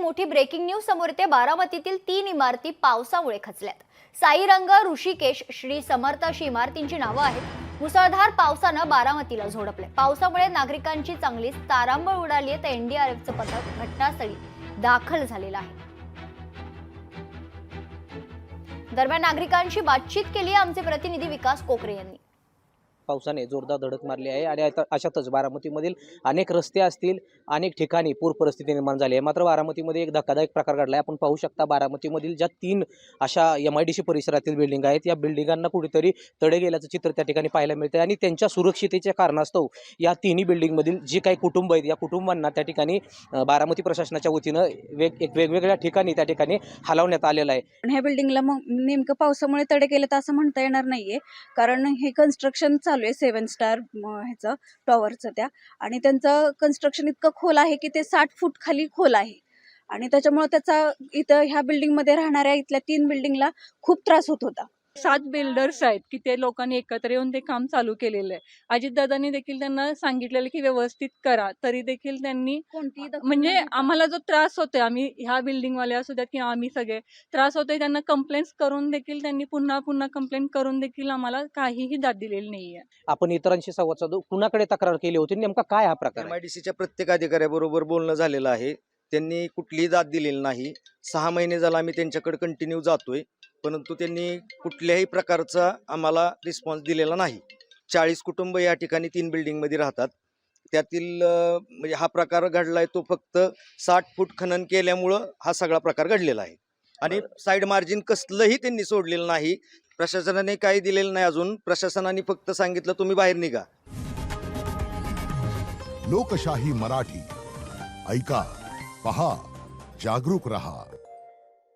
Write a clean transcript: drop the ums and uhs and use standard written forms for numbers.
मोठी breaking news समोर येते। बारामतीतील 3 इमारती पावसामुळे खचल्यात। साईरंग, ऋषिकेश, श्री समर्थ अशी इमारतींची नावं आहेत। मुसळधार पावसानं बारामतीला झोडपले। पावसामुळे नागरिकांची चांगलीच तारांबळ उडाली आहे। तर एनडीआरएफचं पथक घटनास्थळी दाखल झालेलं आहे। दरम्यान नागरिकांशी बातचीत केली आमचे प्रतिनिधी विकास कोकरे यांनी। पावसाने जोरदार धडक मारली आहे आणि अशातच बारामतीमधील अनेक रस्ते असतील, अनेक ठिकाणी पूर परिस्थिती निर्माण झाली आहे। मात्र बारामतीमध्ये एक धक्कादायक प्रकार घडला आहे। आपण पाहू शकता बारामतीमधील ज्या 3 अशा MIDC परिसरातील बिल्डिंग आहेत, या बिल्डिंगांना कुठेतरी तडे गेल्याचं चित्र त्या ठिकाणी पाहायला मिळते आणि त्यांच्या सुरक्षिततेच्या कारणास्तव या 3ही बिल्डिंगमधील जी काही कुटुंब आहेत, या कुटुंबांना त्या ठिकाणी बारामती प्रशासनाच्या वतीनं वेगवेगळ्या ठिकाणी त्या ठिकाणी हलवण्यात आलेलं आहे। पण ह्या बिल्डिंगला मग नेमकं पावसामुळे तडे गेले तर असं म्हणता येणार नाहीये, कारण हे कन्स्ट्रक्शन चालू आहे 7 स्टार ह्याचं टॉवरचं त्या, आणि त्यांचं कन्स्ट्रक्शन इतकं खोल आहे की ते 60 फूट खाली खोल आहे आणि त्याच्यामुळे त्याचा इथं ह्या बिल्डिंगमध्ये राहणाऱ्या इथल्या 3 बिल्डिंगला खूप त्रास होत होता। 7 बिल्डर्स आहेत की ते लोकांनी एकत्र येऊन ते काम चालू केलेलं आहे। अजितदादांनी देखील त्यांना सांगितलेलं की व्यवस्थित करा, तरी देखील त्यांनी म्हणजे आम्हाला जो त्रास होतोय, आम्ही ह्या बिल्डिंगवाले असू द्यात किंवा आम्ही सगळे त्रास होतोय, त्यांना कंप्लेंट्स करून देखील त्यांनी पुन्हा कंप्लेंट करून देखील आम्हाला काहीही दाद दिलेली नाहीये। आपण इतरांशी संवाद साधू, कुणाकडे तक्रार केली होती, नेमका काय हा प्रकार आहे? MIDCच्या प्रत्येक अधिकाऱ्याबरोबर बोलणं झालेलं आहे। त्यांनी कुठलीही दाद दिलेली नाही। 6 महिने झाला आम्ही त्यांच्याकडे कंटिन्यू जातोय, परंतु त्यांनी कुठल्याही प्रकारचा आम्हाला रिस्पॉन्स दिलेला नाही। 40 कुटुंब या ठिकाणी 3 बिल्डिंगमध्ये राहतात। त्यातील म्हणजे हा प्रकार घडलाय तो फक्त 60 फूट खनन केल्यामुळं हा सगळा प्रकार घडलेला आहे आणि साईड मार्जिन कसलंही त्यांनी सोडलेलं नाही। प्रशासनाने काही दिलेलं नाही अजून। प्रशासनाने फक्त सांगितलं तुम्ही बाहेर निघा। लोकशाही मराठी ऐका, पहा, जागरूक रहा।